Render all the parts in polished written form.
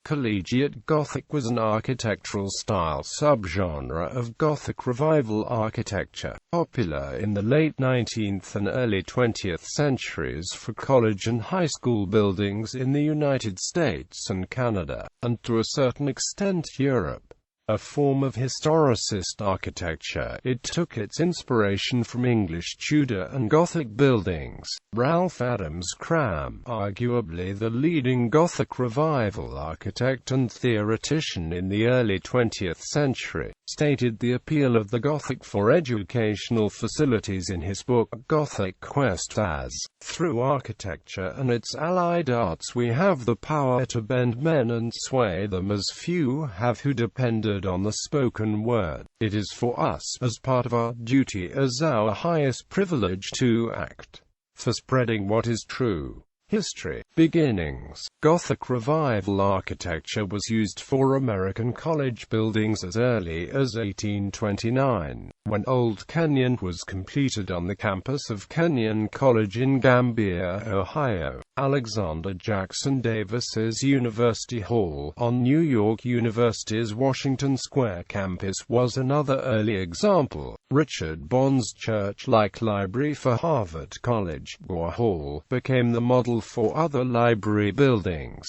Collegiate Gothic was an architectural style subgenre of Gothic Revival architecture, popular in the late 19th and early 20th centuries for college and high school buildings in the United States and Canada, and to a certain extent Europe. A form of historicist architecture, it took its inspiration from English Tudor and Gothic buildings. Ralph Adams Cram, arguably the leading Gothic Revival architect and theoretician in the early 20th century, stated the appeal of the Gothic for educational facilities in his book Gothic Quest as, "Through architecture and its allied arts we have the power to bend men and sway them as few have who depended on the spoken word. It is for us, as part of our duty as our highest privilege, to act for spreading what is true." History. Beginnings. Gothic Revival architecture was used for American college buildings as early as 1829, when Old Kenyon was completed on the campus of Kenyon College in Gambia, Ohio. Alexander Jackson Davis's University Hall, on New York University's Washington Square campus, was another early example. Richard Bond's church-like library for Harvard College, Gore Hall, became the model for other library buildings.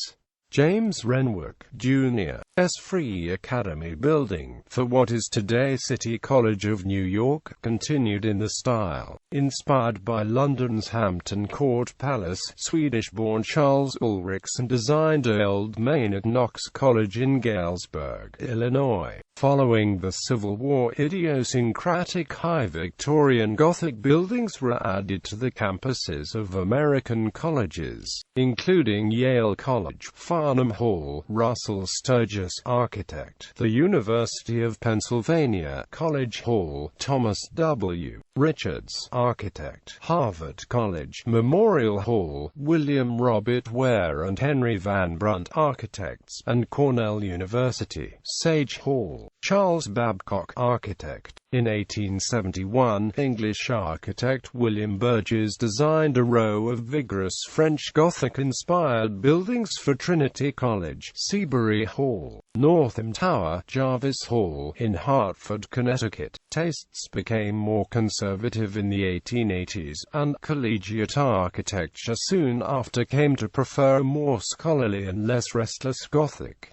James Renwick, Jr.'s Free Academy building, for what is today City College of New York, continued in the style, inspired by London's Hampton Court Palace. Swedish-born Charles Ulrichsen designed Old Main at Knox College in Galesburg, Illinois. Following the Civil War, idiosyncratic high Victorian Gothic buildings were added to the campuses of American colleges, including Yale College, Farnham Hall, Russell Sturgis, architect; the University of Pennsylvania College Hall, Thomas W. Richards, architect; Harvard College Memorial Hall, William Robert Ware and Henry Van Brunt, architects; and Cornell University, Sage Hall, Charles Babcock, architect. In 1871, English architect William Burgess designed a row of vigorous French Gothic-inspired buildings for Trinity College, Seabury Hall, Northam Tower, Jarvis Hall, in Hartford, Connecticut. Tastes became more conservative in the 1880s, and collegiate architecture soon after came to prefer a more scholarly and less restless Gothic.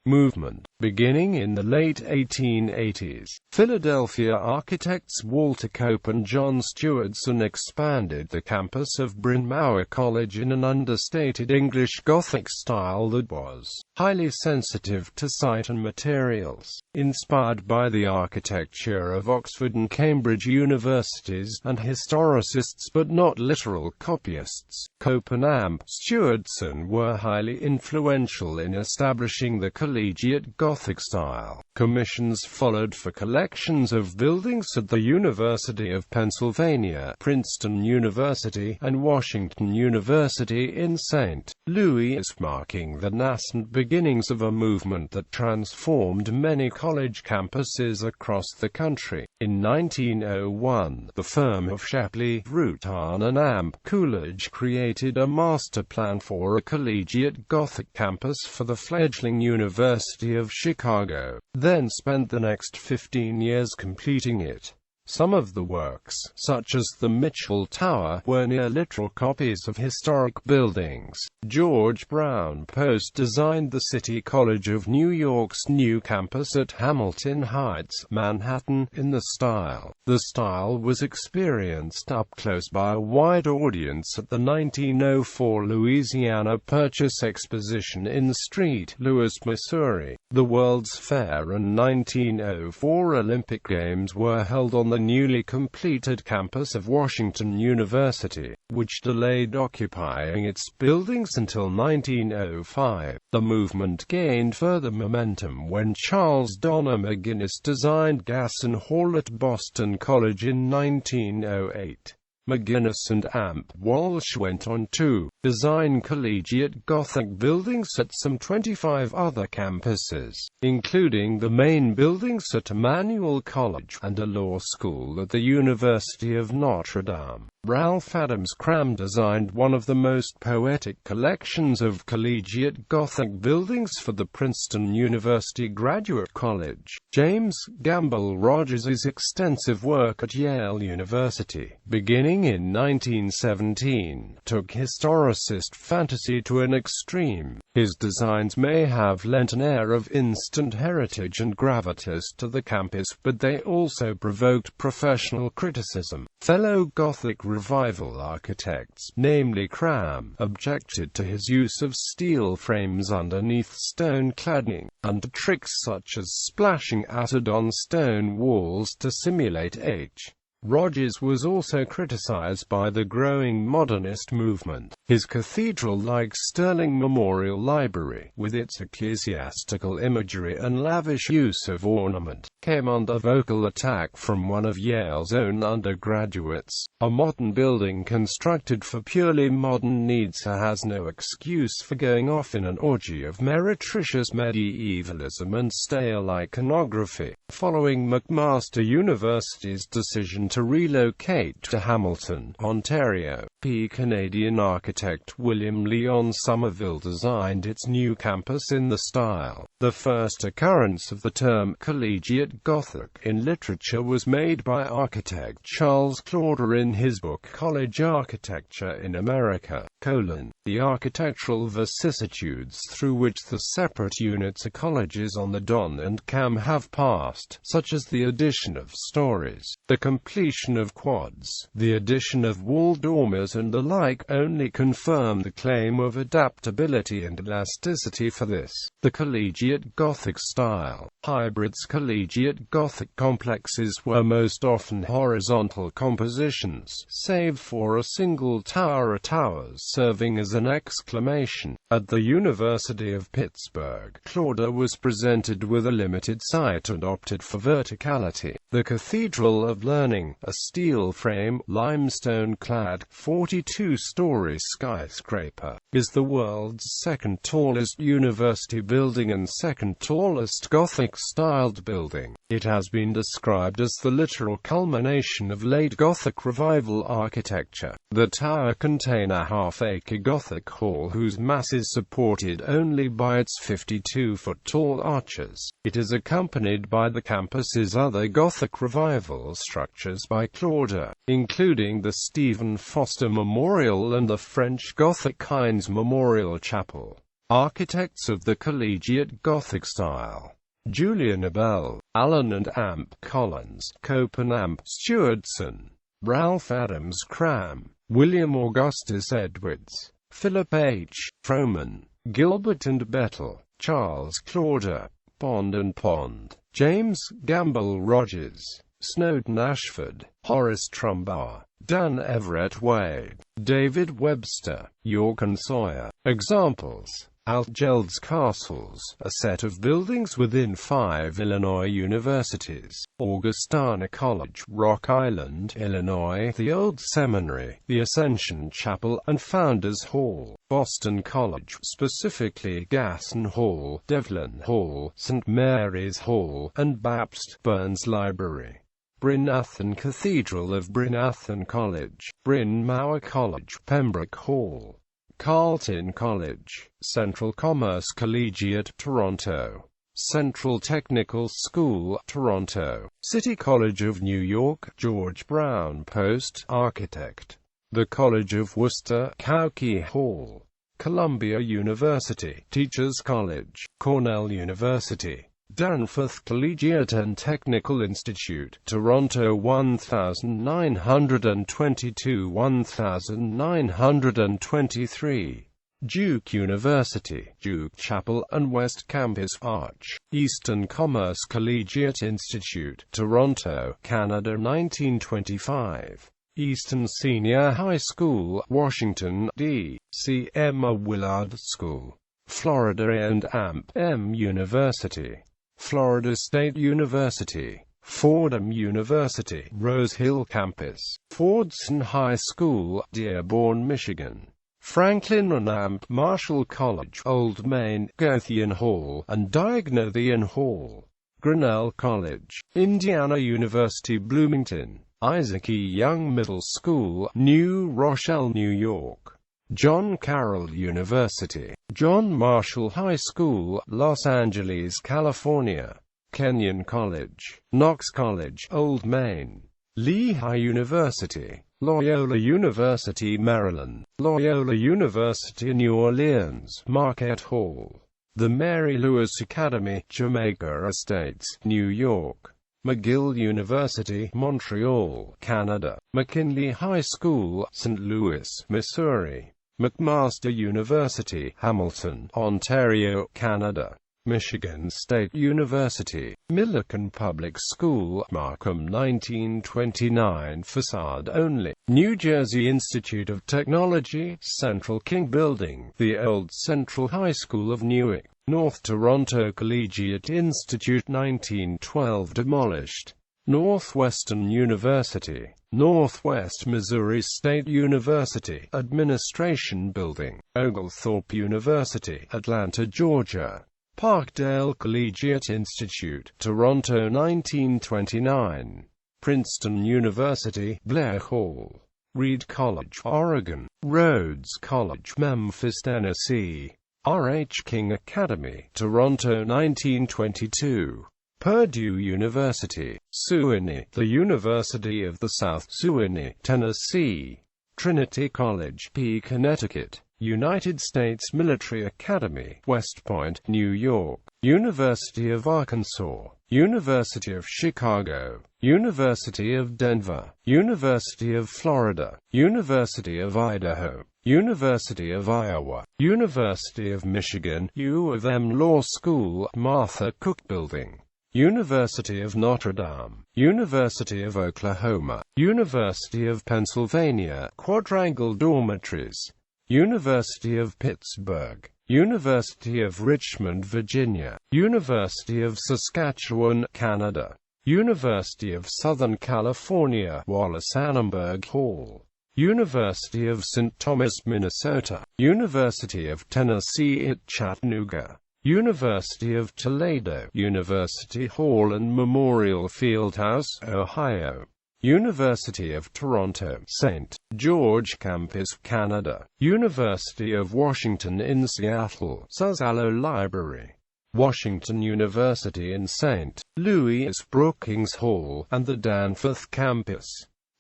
Movement. Beginning in the late 1880s, Philadelphia architects Walter Cope and John Stewardson expanded the campus of Bryn Mawr College in an understated English Gothic style that was highly sensitive to site and materials. Inspired by the architecture of Oxford and Cambridge universities, and historicists but not literal copyists, Cope and Stewardson were highly influential in establishing the Collegiate Gothic style. Commissions followed for collections of buildings at the University of Pennsylvania, Princeton University, and Washington University in St. Louis, marking the nascent beginnings of a movement that transformed many college campuses across the country. In 1901, the firm of Shapley, Rutan and Coolidge created a master plan for a collegiate Gothic campus for the fledgling University of Chicago, then spent the next 15 years completing it. Some of the works, such as the Mitchell Tower, were near-literal copies of historic buildings. George Brown Post designed the City College of New York's new campus at Hamilton Heights, Manhattan, in the style. The style was experienced up close by a wide audience at the 1904 Louisiana Purchase Exposition in St. Louis, Missouri. The World's Fair and 1904 Olympic Games were held on the newly completed campus of Washington University, which delayed occupying its buildings until 1905. The movement gained further momentum when Charles Donner McGinnis designed Gasson Hall at Boston College in 1908. McGinnis and Walsh went on to design collegiate Gothic buildings at some 25 other campuses, including the main buildings at Emmanuel College, and a law school at the University of Notre Dame. Ralph Adams Cram designed one of the most poetic collections of collegiate Gothic buildings for the Princeton University Graduate College. James Gamble Rogers' extensive work at Yale University, beginning in 1917, took historicist fantasy to an extreme. His designs may have lent an air of instant heritage and gravitas to the campus, but they also provoked professional criticism. Fellow Gothic Revival architects, namely Cram, objected to his use of steel frames underneath stone cladding, and to tricks such as splashing acid on stone walls to simulate age. Rogers was also criticized by the growing modernist movement. His cathedral-like Stirling Memorial Library, with its ecclesiastical imagery and lavish use of ornament, came under vocal attack from one of Yale's own undergraduates. A modern building constructed for purely modern needs has no excuse for going off in an orgy of meretricious medievalism and stale iconography. Following McMaster University's decision to relocate to Hamilton, Ontario, Canadian architect William Leon Somerville designed its new campus in the style. The first occurrence of the term Collegiate Gothic in literature was made by architect Charles Clauder in his book College Architecture in America: The architectural vicissitudes through which the separate units of colleges on the Don and Cam have passed, such as the addition of stories, the completion of quads, the addition of wall dormers and the like, only confirm the claim of adaptability and elasticity for this. The Collegiate Gothic style. Hybrids. Collegiate Gothic complexes were most often horizontal compositions, save for a single tower or towers serving as an exclamation. At the University of Pittsburgh, Clauder was presented with a limited site and opted for verticality. The Cathedral of Learning, a steel-frame, limestone-clad, 42-story skyscraper, is the world's second-tallest university building and second-tallest Gothic-styled building. It has been described as the literal culmination of late Gothic Revival architecture. The tower contains a half-acre Gothic hall whose mass is supported only by its 52-foot-tall arches. It is accompanied by the campus's other Gothic Revival structures by Clauder, including the Stephen Foster Memorial and the French Gothic Heinz Memorial Chapel. Architects of the Collegiate Gothic style: Julian Abel, Allen and Amp Collins, Copen Amp Stewardson, Ralph Adams Cram, William Augustus Edwards, Philip H. Froman, Gilbert and Bettel, Charles Clauder, Pond and Pond, James Gamble Rogers, Snowden Ashford, Horace Trumbauer, Dan Everett Wade, David Webster, York and Sawyer. Examples: Altgeld's Castles, a set of buildings within 5 Illinois universities. Augustana College, Rock Island, Illinois. The Old Seminary, the Ascension Chapel, and Founders Hall. Boston College, specifically Gasson Hall, Devlin Hall, St. Mary's Hall, and Baptist Burns Library. Bryn Athyn Cathedral of Bryn Athyn College, Bryn Mawr College, Pembroke Hall. Carleton College, Central Commerce Collegiate, Toronto. Central Technical School, Toronto. City College of New York, George Brown Post, architect. The College of Worcester, Cowkey Hall. Columbia University, Teachers College. Cornell University. Danforth Collegiate and Technical Institute, Toronto 1922-1923. Duke University, Duke Chapel and West Campus Arch. Eastern Commerce Collegiate Institute, Toronto, Canada 1925. Eastern Senior High School, Washington, D.C. Emma Willard School. Florida A&M University. Florida State University, Fordham University, Rose Hill Campus, Fordson High School, Dearborn, Michigan, Franklin and Amp Marshall College, Old Main, Gothian Hall, and Diagonathian Hall, Grinnell College, Indiana University Bloomington, Isaac E. Young Middle School, New Rochelle, New York. John Carroll University. John Marshall High School, Los Angeles, California. Kenyon College. Knox College, Old Main. Lehigh University. Loyola University, Maryland. Loyola University, New Orleans, Marquette Hall. The Mary Louis Academy, Jamaica Estates, New York. McGill University, Montreal, Canada. McKinley High School, St. Louis, Missouri. McMaster University, Hamilton, Ontario, Canada. Michigan State University. Millikan Public School, Markham 1929, facade only. New Jersey Institute of Technology, Central King Building, the old Central High School of Newark. North Toronto Collegiate Institute 1912 demolished. Northwestern University. Northwest Missouri State University, Administration Building. Oglethorpe University, Atlanta, Georgia. Parkdale Collegiate Institute, Toronto 1929. Princeton University, Blair Hall. Reed College, Oregon. Rhodes College, Memphis, Tennessee. R. H. King Academy, Toronto 1922. Purdue University, Sewanee, the University of the South, Sewanee, Tennessee. Trinity College, P. Connecticut. United States Military Academy, West Point, New York. University of Arkansas. University of Chicago. University of Denver. University of Florida. University of Idaho. University of Iowa. University of Michigan, U of M Law School, Martha Cook Building. University of Notre Dame. University of Oklahoma. University of Pennsylvania, Quadrangle Dormitories. University of Pittsburgh. University of Richmond, Virginia. University of Saskatchewan, Canada. University of Southern California, Wallace-Annenberg Hall. University of St. Thomas, Minnesota. University of Tennessee at Chattanooga. University of Toledo. University Hall and Memorial Fieldhouse, Ohio. University of Toronto, St. George Campus, Canada. University of Washington in Seattle, Suzalo Library. Washington University in St. Louis, Brookings Hall, and the Danforth Campus.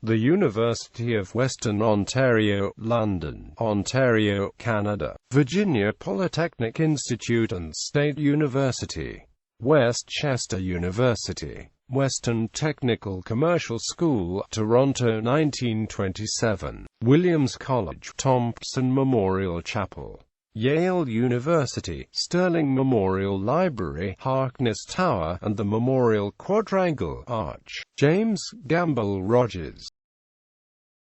The University of Western Ontario, London, Ontario, Canada. Virginia Polytechnic Institute and State University. Westchester University. Western Technical Commercial School, Toronto 1927. Williams College, Thompson Memorial Chapel. Yale University, Sterling Memorial Library, Harkness Tower, and the Memorial Quadrangle Arch. James Gamble Rogers.